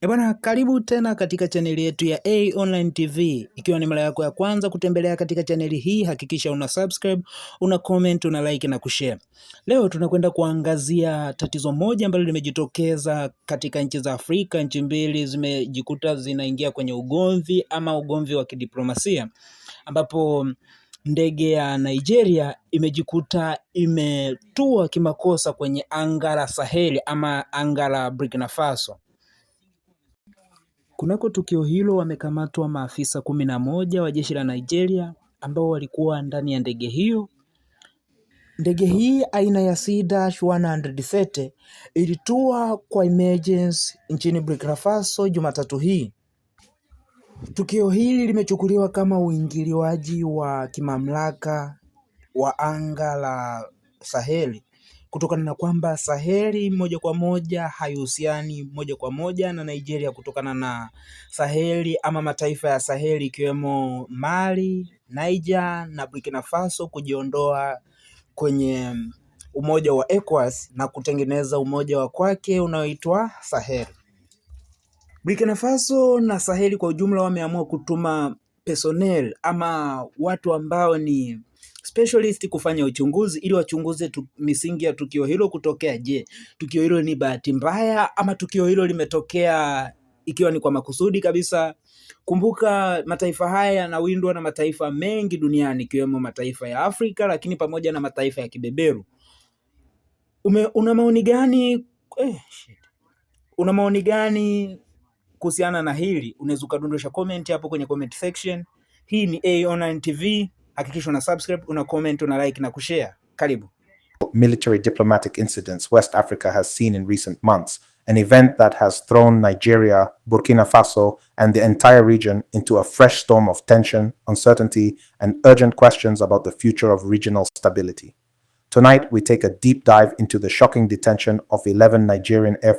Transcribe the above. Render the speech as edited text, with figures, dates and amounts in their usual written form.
Bwana, karibu tena katika chaneli yetu ya A Online TV. Ikiwa ni mara yako ya kwanza kutembelea katika chaneli hii, hakikisha una subscribe, una comment, una like na kushare. Leo tunakwenda kuangazia tatizo moja ambalo limejitokeza katika nchi za Afrika. Nchi mbili zimejikuta zinaingia kwenye ugomvi ama ugomvi wa kidiplomasia, ambapo ndege ya Nigeria imejikuta imetua kimakosa kwenye anga la Saheli ama anga la Burkina Faso. Kunako tukio hilo wamekamatwa maafisa 11 wa jeshi la Nigeria ambao walikuwa ndani ya ndege hiyo. Ndege hii aina ya C-130 ilitua kwa emergency nchini Burkina Faso Jumatatu hii. Tukio hili limechukuliwa kama uingiliwaji wa kimamlaka wa anga la Saheli, kutokana na kwamba Saheli moja kwa moja haihusiani moja kwa moja na Nigeria, kutokana na Saheli ama mataifa ya Saheli ikiwemo Mali, Niger na Burkina Faso kujiondoa kwenye umoja wa ECOWAS na kutengeneza umoja wa kwake unaoitwa Saheli. Burkina Faso na Saheli kwa ujumla wameamua kutuma personnel ama watu ambao ni specialist kufanya uchunguzi ili wachunguze misingi ya tukio hilo kutokea. Je, tukio hilo ni bahati mbaya ama tukio hilo limetokea ikiwa ni kwa makusudi kabisa? Kumbuka mataifa haya yanawindwa na mataifa mengi duniani ikiwemo mataifa ya Afrika, lakini pamoja na mataifa ya kibeberu. Una maoni gani? Una maoni gani kuhusiana na hili? Unaweza kudondosha comment hapo kwenye comment section. Hii ni A Online TV. Hakikisha una subscribe, una comment, una like na kushare. Karibu. Military diplomatic incidents West Africa has seen in recent months, an event that has thrown Nigeria, Burkina Faso, and the entire region into a fresh storm of tension, uncertainty, and urgent questions about the future of regional stability. Tonight, we take a deep dive into the shocking detention of 11 Nigerian Air